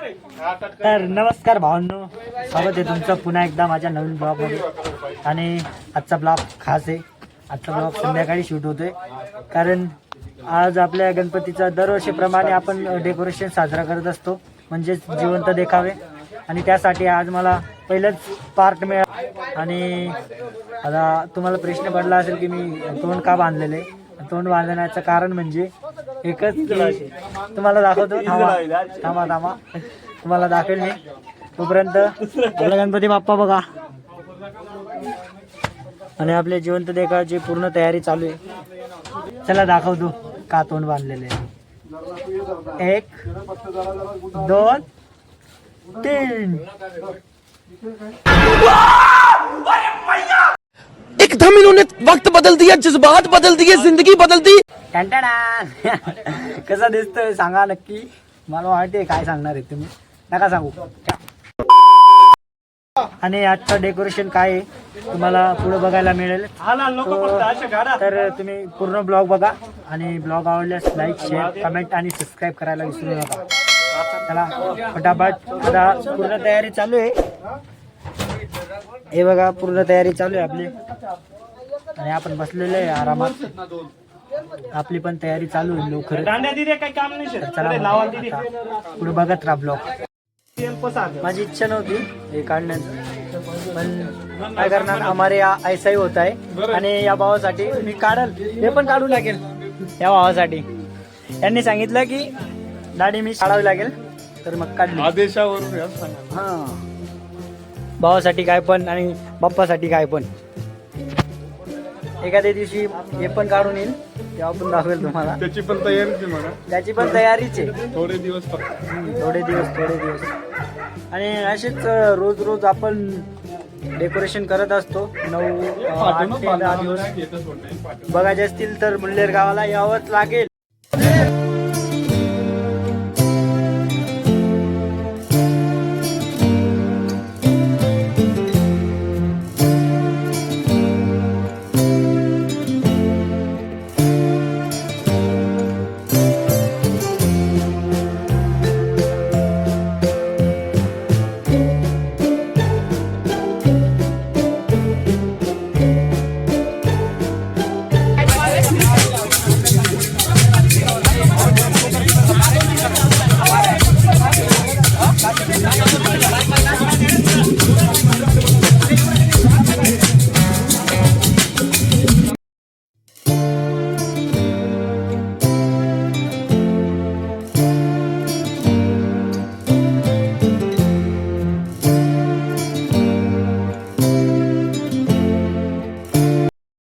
तर नमस्कार भावांनो, स्वागत आहे तुमचं पुन्हा एकदा माझ्या नवीन ब्लॉगमध्ये. आणि आजचा ब्लॉग खास आहे. आजचा ब्लॉग संध्याकाळी शूट होतोय कारण आज आपल्या गणपतीचा दरवर्षीप्रमाणे आपण डेकोरेशन साजरा करत असतो, म्हणजेच जिवंत देखावे. आणि त्यासाठी आज मला पहिलंच पार्ट मिळाला. आणि आता तुम्हाला प्रश्न पडला असेल की मी तोंड का बांधलेले. तोंड बांधण्याचं कारण म्हणजे एकच की तुम्हाला दाखवतो. थांबा तुम्हाला दाखवेल मी. तोपर्यंत आपला गणपती बाप्पा बघा. आणि आपले जिवंत देखाची पूर्ण तयारी चालू आहे. चला दाखवतो का तोंड बांधलेले. 1 2 3. एकदम इन्होंने वक्त बदल दिया, जज्बात बदल दिए, जिंदगी बदल दी. कसा दिसतोय सांगा नक्की. मला माहिती आहे काय सांगणार आहे तुम्ही, नका सांगू. आणि आजचं डेकोरेशन काय आहे तुम्हाला पुढे बघायला मिळेल. तर तुम्ही पूर्ण ब्लॉग बघा आणि ब्लॉग आवडल्यास लाईक, शेअर, कमेंट आणि सबस्क्राईब करायला विसरू नका. चला फटाफट. आता पूर्ण तयारी चालू आहे. हे बघा पूर्ण तयारी चालू आहे आपली. आणि आपण बसलेलो आहे आरामात. आपली पण तयारी चालू आहे लवकर. चला पुढे बघत राहा ब्लॉग. माझी इच्छा नव्हती हे काढण्याचं, पण काय करणार, हमारे ऐसा ही होत आहे. आणि या भावासाठी मी काढल, हे पण काढू लागेल. या भावासाठी त्यांनी सांगितलं की दाढी मी काढावी लागेल, तर मग काढली आदेशावरून. हा, भावासाठी काय पण आणि बाप्पासाठी काय पण. एखाद्या दिवशी हे पण काढून येईल, तेव्हा पण दाखवेल तुम्हाला. त्याची पण तयारीच म्हणा. त्याची पण तयारीच आहे. थोडे दिवस फक्त. थोडे दिवस. आणि असेच रोज आपण डेकोरेशन करत असतो. 9 8 ते 10 दिवस बघायचे असतील तर मुल्लेर गावाला यावंच लागेल.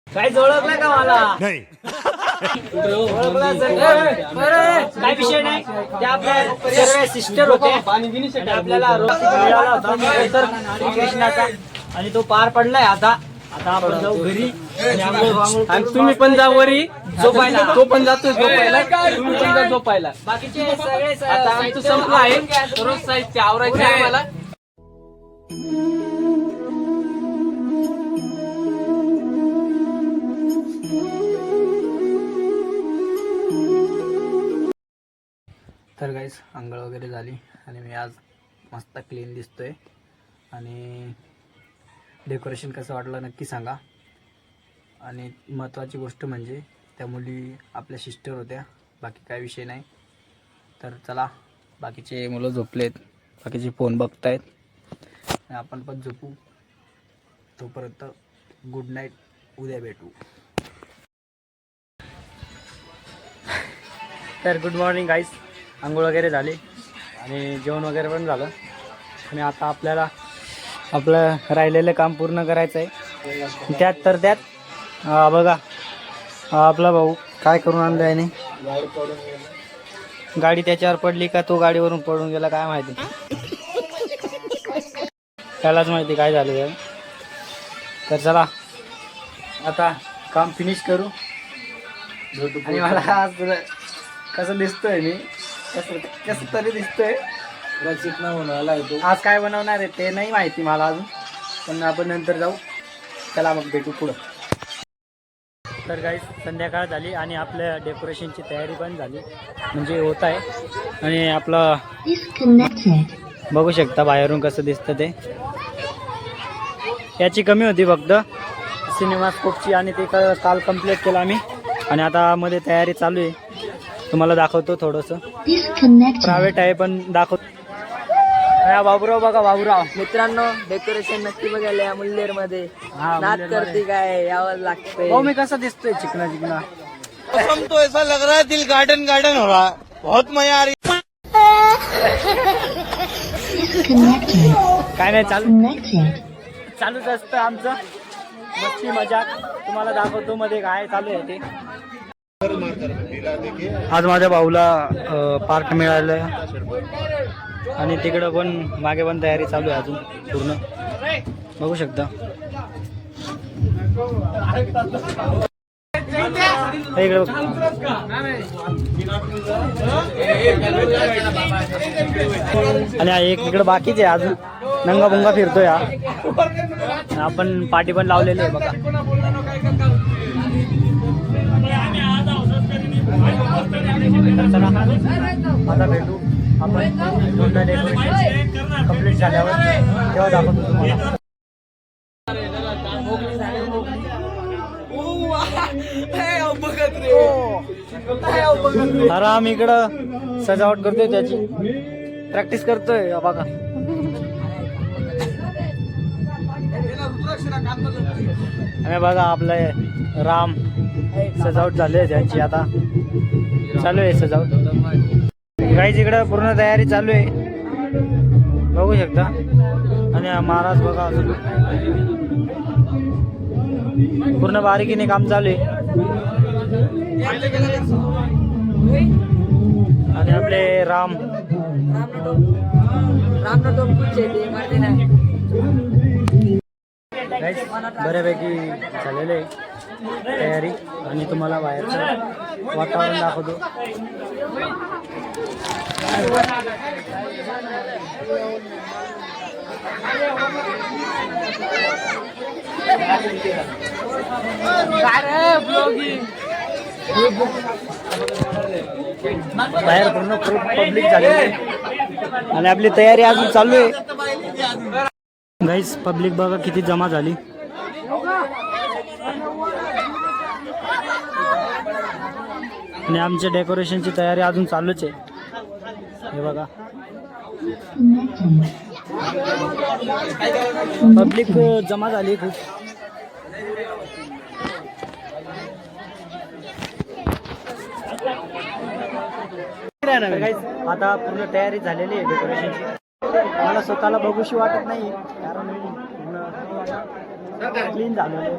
काय ओळखला का मला? नाही. काय विषय नाही. त्या आपल्या सगळ्या सिस्टर होते. आपल्याला कृष्णाचा आणि तो पार पडलाय. आता आपण जाऊ घरी. आणि तुम्ही पण जा वरी झोपायला. तो पण जातो झोपायला, तुम्ही पण जा झोपायला. बाकीचे सगळे आता आमचं संपलं आहे. रोज साहित्य आवरायचं आहे मला. तर गाईस आंघोळ वगैरे झाली आणि मी आज मस्त क्लीन दिसतोय. आणि डेकोरेशन कसं वाटलं नक्की सांगा. आणि महत्त्वाची गोष्ट म्हणजे त्या मुली आपल्या सिस्टर होत्या, बाकी काय विषय नाही. तर चला, बाकीचे मुलं झोपलेत, बाकीचे फोन बघतायत आणि आपण पण झोपू. तोपर्यंत गुड नाईट, उद्या भेटू. तर गुड मॉर्निंग गाईस. आंघोळ वगैरे झाली आणि जेवण वगैरे पण झालं. आणि आता आपल्याला आपलं राहिलेलं काम पूर्ण करायचं आहे. त्यात बघा आपला भाऊ काय करून आणलं आहे. गाडी त्याच्यावर पडली का तो गाडीवरून पडून गेला काय माहिती. त्यालाच माहिती काय झालं आहे. तर चला आता काम फिनिश करू. आणि मला आज कसं दिसतोय मी, कसं तरी दिसतोय. आज काय बनवणार आहे ते नाही माहिती मला अजून, पण आपण नंतर जाऊ. चला मग भेटू पुढं. तर काही संध्याकाळ झाली आणि आपल्या डेकोरेशनची तयारी पण झाली, म्हणजे होत आहे. आणि आपलं बघू शकता बाहेरून कसं दिसतं ते. याची कमी होती फक्त सिनेमा स्कोपची आणि ते काल कंप्लीट केलं आम्ही. आणि आता मध्ये तयारी चालू आहे, तुम्हाला दाखवतो. थोडंसं प्रायव्हेट आहे पण दाखवतो. बाबूराव बघा, बाबूराव मित्रांनो डेकोरेशन नक्की बघायला या मुल्लेर मध्ये. हा, नाच मुल्लेरमध्ये. करते काय यावं लागतंय. हो, मी कसा दिसतोय चिकना चिकना. कसम तो ऐसा लग रहा है दिल गार्डन गार्डन हो रहा है, बहुत मजा आ रही काय नाही, चालूच असतं आमचं मस्ती मजाक. तुम्हाला दाखवतो मध्ये काय चालू आहे ते. आज माझ्या भाऊला पार्ट मिळालं आणि तिकडं पण मागे पण तयारी चालू आहे अजून पूर्ण, बघू शकता. इकडे बघ. आणि एक इकडे बाकीच आहे अजून, नंगा बुंगा फिरतोय हा. आपण पाठी पण लावलेली आहे बघा. चला आता भेटू आपण कोणता डेकोरेशन कंप्लीट झाल्यावर, तेव्हा दाखवतो तुम्हाला. अरे आम्ही इकडं सजावट करतोय, त्याची प्रॅक्टिस करतोय बघा. आणि बघा आपलं राम सजावट झाली आहे त्यांची, आता चालू आहे सजावट. गाईच इकडं पूर्ण तयारी चालू आहे, बघू शकता. आणि महाराज बघा अजून पूर्ण बारीकीने काम चालू आहे. आणि आपले राम बऱ्यापैकी झालेलं आहे तयारी. आणि तुम्हाला बाहेरचं वातावरण दाखवतो. बाहेर पूर्ण पब्लिक झालेली आहे आणि आपली तयारी अजून चालू आहे. गाईस पब्लिक बघा किती जमा झाली. आणि आमच्या डेकोरेशनची तयारी अजून चालूच आहे, हे बघा. पब्लिक जमा झाली खूप. आता पूर्ण तयारी झालेली आहे डेकोरेशनची. मला स्वतःला बघूशी वाटत नाही कारण मी पूर्ण क्लीन झालेलो आहे.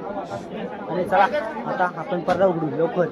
आणि चला आता आपण पडदा उघडू लवकर.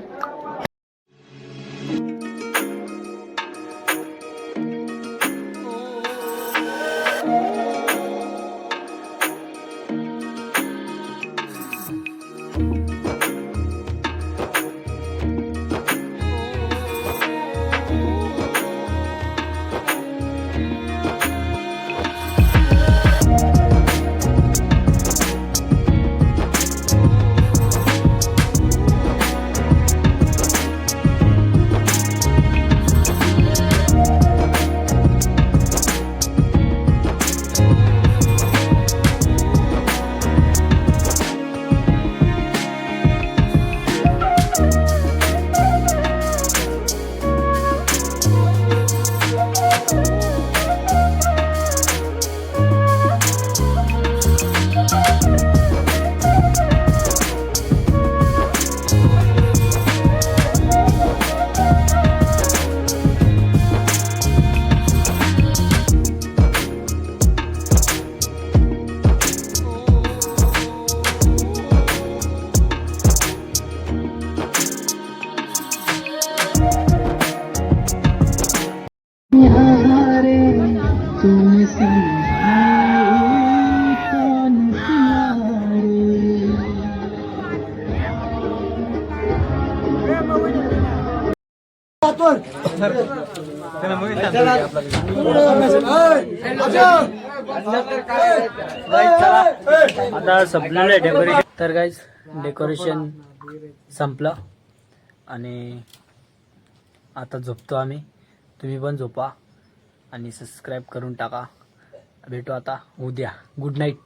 आता संपलेलं आहे डेकोरेशन. तर गाईज डेकोरेशन संपलं आणि आता झोपतो आम्ही. तुम्ही पण झोपा आणि सबस्क्राईब करून टाका. भेटू आता उद्या. Good night.